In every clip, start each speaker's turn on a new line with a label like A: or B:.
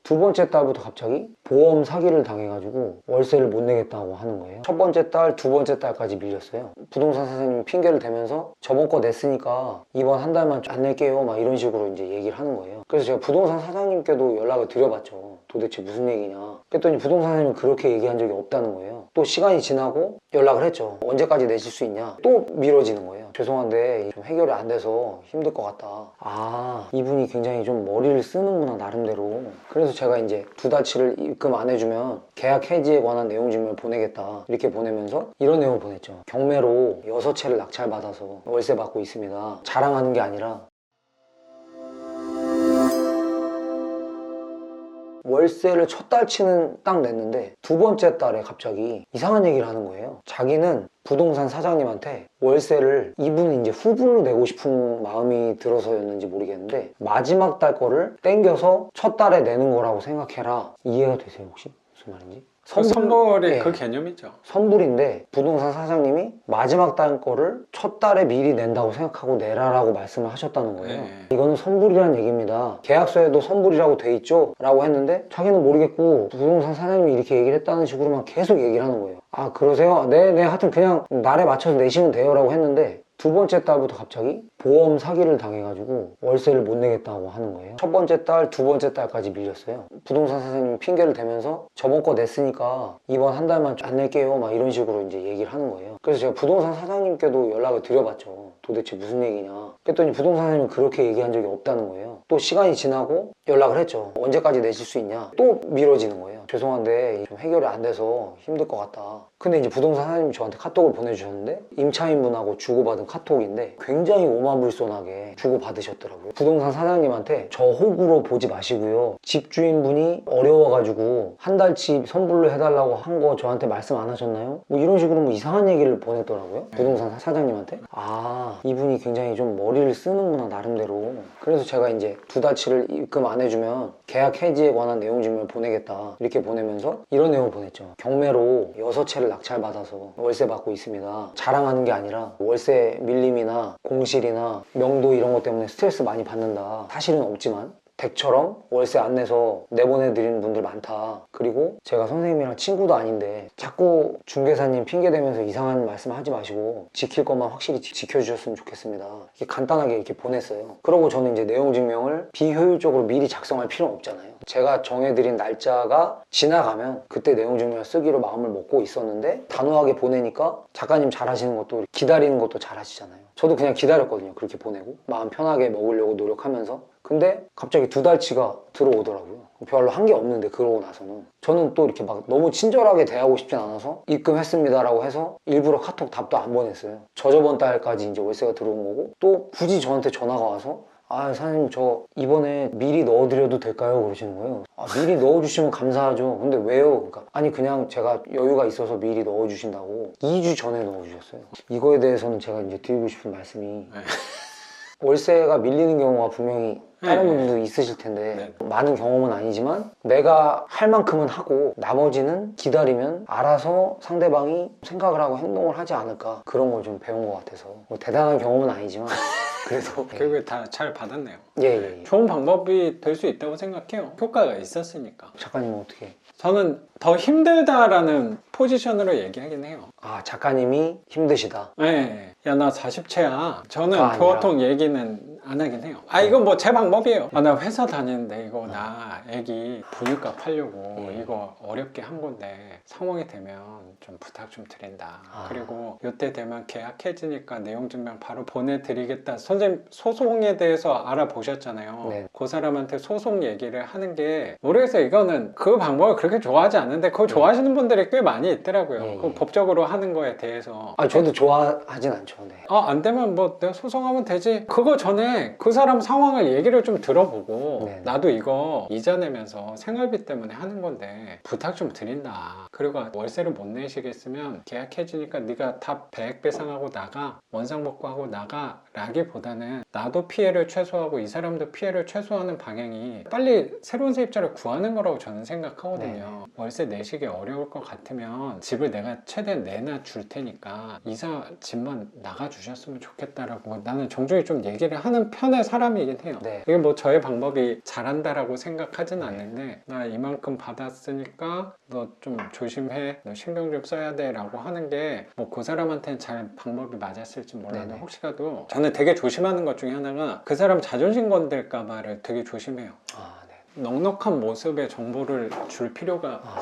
A: 두 번째 달부터 갑자기 보험 사기를 당해가지고 월세를 못 내겠다고 하는 거예요. 첫 번째 달, 두 번째 달까지 밀렸어요. 부동산 사장님이 핑계를 대면서 저번 거 냈으니까 이번 한 달만 안 낼게요 막 이런 식으로 이제 얘기를 하는 거예요. 그래서 제가 부동산 사장님께도 연락을 드려봤죠. 도대체 무슨 얘기냐 그랬더니 부동산 사장님은 그렇게 얘기한 적이 없다는 거예요. 또 시간이 지나고 연락을 했죠. 언제까지 내실 수 있냐, 또 미뤄지는 거예요. 죄송한데 좀 해결이 안 돼서 힘들 것 같다. 아, 이분이 굉장히 좀 머리를 쓰는구나 나름대로. 그래서 제가 이제 두 달치를 입금 안 해주면 계약 해지에 관한 내용 증명을 보내겠다 이렇게 보내면서 이런 내용을 보냈죠. 경매로 6채를 낙찰받아서 월세 받고 있습니다. 자랑하는 게 아니라 월세를 첫 달치는 딱 냈는데 두 번째 달에 갑자기 이상한 얘기를 하는 거예요. 자기는 부동산 사장님한테 월세를 이분은 이제 후불로 내고 싶은 마음이 들어서였는지 모르겠는데 마지막 달 거를 땡겨서 첫 달에 내는 거라고 생각해라. 이해가 되세요 혹시? 무슨 말인지?
B: 선불이
A: 네.
B: 그 개념이죠.
A: 선불인데 부동산 사장님이 마지막 달 거를 첫 달에 미리 낸다고 생각하고 내라라고 말씀을 하셨다는 거예요.
B: 네.
A: 이거는 선불이라는 얘기입니다. 계약서에도 선불이라고 돼 있죠? 라고 했는데 자기는 모르겠고 부동산 사장님이 이렇게 얘기를 했다는 식으로만 계속 얘기를 하는 거예요. 아 그러세요? 네 하여튼 그냥 날에 맞춰서 내시면 돼요 라고 했는데 두 번째 달부터 갑자기 보험 사기를 당해가지고 월세를 못 내겠다고 하는 거예요. 첫 번째 달, 두 번째 달까지 밀렸어요. 부동산 사장님이 핑계를 대면서 저번 거 냈으니까 이번 한 달만 안 낼게요 막 이런 식으로 이제 얘기를 하는 거예요. 그래서 제가 부동산 사장님께도 연락을 드려봤죠. 도대체 무슨 얘기냐 그랬더니 부동산 사장님은 그렇게 얘기한 적이 없다는 거예요. 또 시간이 지나고 연락을 했죠. 언제까지 내실 수 있냐, 또 미뤄지는 거예요. 죄송한데 좀 해결이 안 돼서 힘들 것 같다. 근데 이제 부동산 사장님이 저한테 카톡을 보내주셨는데 임차인분하고 주고받은 카톡인데 굉장히 오만불손하게 주고받으셨더라고요. 부동산 사장님한테 저 호구로 보지 마시고요, 집주인분이 어려워가지고 한 달치 선불로 해달라고 한 거 저한테 말씀 안 하셨나요? 뭐 이런 식으로 뭐 이상한 얘기를 보냈더라고요. 부동산 사장님한테. 아, 이분이 굉장히 좀 머리를 쓰는구나 나름대로. 그래서 제가 이제 두 달치를 입금 안 해주면 계약 해지에 관한 내용 증명을 보내겠다 이렇게 보내면서 이런 내용을 보냈죠. 경매로 6채를 낙찰받아서 월세 받고 있습니다. 자랑하는 게 아니라 월세 밀림이나 공실이나 명도 이런 것 때문에 스트레스 많이 받는다. 사실은 없지만 댁처럼 월세 안 내서 내보내드리는 분들 많다. 그리고 제가 선생님이랑 친구도 아닌데 자꾸 중개사님 핑계대면서 이상한 말씀 하지 마시고 지킬 것만 확실히 지켜주셨으면 좋겠습니다. 이렇게 간단하게 이렇게 보냈어요. 그러고 저는 이제 내용 증명을 비효율적으로 미리 작성할 필요는 없잖아요. 제가 정해드린 날짜가 지나가면 그때 내용 증명을 쓰기로 마음을 먹고 있었는데 단호하게 보내니까 작가님 잘하시는 것도 기다리는 것도 잘하시잖아요. 저도 그냥 기다렸거든요. 그렇게 보내고 마음 편하게 먹으려고 노력하면서. 근데 갑자기 두 달치가 들어오더라고요. 별로 한 게 없는데 그러고 나서는 저는 또 이렇게 막 너무 친절하게 대하고 싶진 않아서 입금했습니다라고 해서 일부러 카톡 답도 안 보냈어요. 저번 달까지 이제 월세가 들어온 거고 또 굳이 저한테 전화가 와서 아 사장님 저 이번에 미리 넣어드려도 될까요? 그러시는 거예요. 아 미리 넣어주시면 감사하죠. 근데 왜요? 그러니까 아니 그냥 제가 여유가 있어서 미리 넣어주신다고 2주 전에 넣어주셨어요. 이거에 대해서는 제가 이제 드리고 싶은 말씀이 월세가 밀리는 경우가 분명히 다른 분들도 있으실 텐데 많은 경험은 아니지만 내가 할 만큼은 하고 나머지는 기다리면 알아서 상대방이 생각을 하고 행동을 하지 않을까, 그런 걸 좀 배운 것 같아서. 뭐 대단한 경험은 아니지만 그래도
B: 결국에 다 잘 받았네요.
A: 예.
B: 좋은 방법이 될 수 있다고 생각해요. 효과가 있었으니까.
A: 작가님은 어떻게?
B: 저는 더 힘들다라는 포지션으로 얘기하긴 해요.
A: 아 작가님이 힘드시다.
B: 네. 야 나 40채야. 저는
A: 아니라.
B: 보통 얘기는 안 하긴 해요. 아 이건 뭐 제 방법이에요. 아 나 회사 다니는데 이거 나 애기 분유값 하려고 이거 어렵게 한 건데 상황이 되면 좀 부탁 좀 드린다. 그리고 이때 되면 계약해지니까 내용 증명 바로 보내드리겠다. 선생님 소송에 대해서 알아보셨잖아요.
A: 네.
B: 그 사람한테 소송 얘기를 하는 게 모르겠어요. 이거는 그 방법을 그렇게 좋아하지 않는데 그걸 좋아하시는 분들이 꽤 많이 있더라고요. 그 법적으로 하는 거에 대해서.
A: 아 저도 좋아하진 않죠. 네.
B: 안 되면 뭐 내가 소송하면 되지. 그거 전에 그 사람 상황을 얘기를 좀 들어보고
A: 네.
B: 나도 이거 이자 내면서 생활비 때문에 하는 건데 부탁 좀 드린다. 그리고 월세를 못 내시겠으면 계약해지니까 네가 다 배액 배상하고 나가, 원상복구하고 나가 라기보다는 나도 피해를 최소화하고 이 사람도 피해를 최소화하는 방향이 빨리 새로운 세입자를 구하는 거라고 저는 생각하거든요. 월세 내시기 어려울 것 같으면 집을 내가 최대한 내놔 줄 테니까 이사 집만 나가 주셨으면 좋겠다라고 나는 정중히 좀 얘기를 하는 하는 편의 사람이긴 해요.
A: 네.
B: 이게 뭐 저의 방법이 잘한다라고 생각하진 않는데 나 이만큼 받았으니까 너 좀 조심해, 너 신경 좀 써야 돼 라고 하는 게 뭐 그 사람한테는 잘 방법이 맞았을지 몰라도
A: 네네.
B: 혹시라도 저는 되게 조심하는 것 중에 하나가 그 사람 자존심 건들까 봐를 되게 조심해요.
A: 아, 네.
B: 넉넉한 모습의 정보를 줄 필요가
A: 아,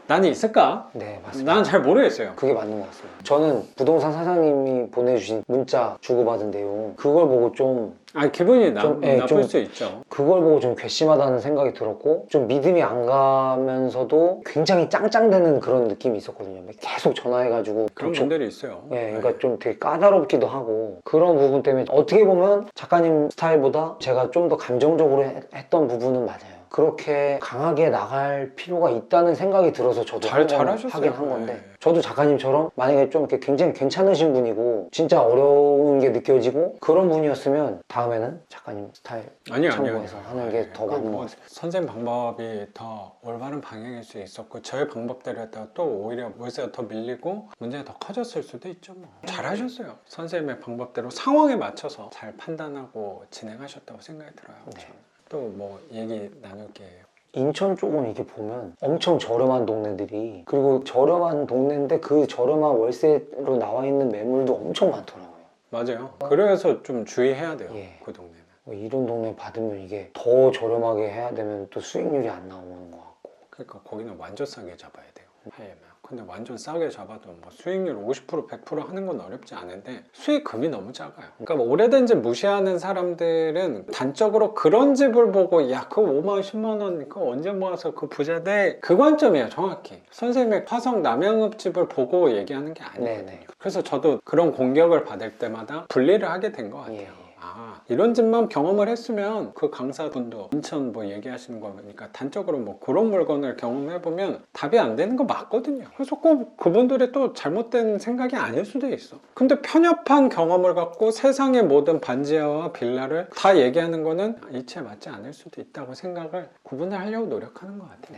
B: 나는 있을까?
A: 네, 맞습니다.
B: 난 잘 모르겠어요.
A: 그게 맞는 것 같습니다. 저는 부동산 사장님이 보내주신 문자 주고받은 내용, 그걸 보고 좀
B: 기분이
A: 좀,
B: 나쁠
A: 좀
B: 수 있죠.
A: 그걸 보고 좀 괘씸하다는 생각이 들었고, 좀 믿음이 안 가면서도 굉장히 짱짱대는 그런 느낌이 있었거든요. 계속 전화해가지고
B: 그런
A: 좀
B: 분들이 있어요.
A: 예, 그러니까 좀 되게 까다롭기도 하고, 그런 부분 때문에 어떻게 보면 작가님 스타일보다 제가 좀 더 감정적으로 했던 부분은 맞아요. 그렇게 강하게 나갈 필요가 있다는 생각이 들어서 저도
B: 잘하셨어요.
A: 하긴 한 건데,
B: 네.
A: 저도 작가님처럼 만약에 좀 이렇게 굉장히 괜찮으신 분이고 진짜 어려운 게 느껴지고 그런 분이었으면 다음에는 작가님 스타일
B: 아니요.
A: 참고해서 하는 게 더 맞는 것 같아요.
B: 선생님 방법이 더 올바른 방향일 수 있었고 저의 방법대로 했다가 또 오히려 월세가 더 밀리고 문제가 더 커졌을 수도 있죠. 뭐. 잘하셨어요. 선생님의 방법대로 상황에 맞춰서 잘 판단하고 진행하셨다고 생각이 들어요.
A: 네.
B: 또 뭐 얘기 나눌 게
A: 인천 쪽은 이렇게 보면 엄청 저렴한 동네들이, 그리고 저렴한 동네인데 그 저렴한 월세로 나와 있는 매물도 엄청 많더라고요.
B: 맞아요. 그래서 좀 주의해야 돼요.
A: 예.
B: 그 동네는.
A: 뭐 이런 동네 받으면 이게 더 저렴하게 해야 되면 또 수익률이 안 나오는 것 같고.
B: 그러니까 거기는 완전 싸게 잡아야 돼요. 하려면. 근데 완전 싸게 잡아도 뭐 수익률 50% 100% 하는 건 어렵지 않은데 수익금이 너무 작아요. 그러니까 뭐 오래된 집 무시하는 사람들은 단적으로 그런 집을 보고 야 그거 5만 원 10만 원 그거 언제 모아서 그 부자 돼? 그 관점이에요 정확히. 선생님의 화성 남양읍 집을 보고 얘기하는 게 아니거든요.
A: 네네.
B: 그래서 저도 그런 공격을 받을 때마다 분리를 하게 된 것 같아요.
A: 예.
B: 아, 이런 집만 경험을 했으면 그 강사분도 인천 뭐 얘기하시는 거니까 단적으로 뭐 그런 물건을 경험해보면 답이 안 되는 거 맞거든요. 그래서 꼭 그분들의 또 잘못된 생각이 아닐 수도 있어. 근데 편협한 경험을 갖고 세상의 모든 반지하와 빌라를 다 얘기하는 거는 이치에 맞지 않을 수도 있다고 생각을 구분을 하려고 노력하는 것 같아요.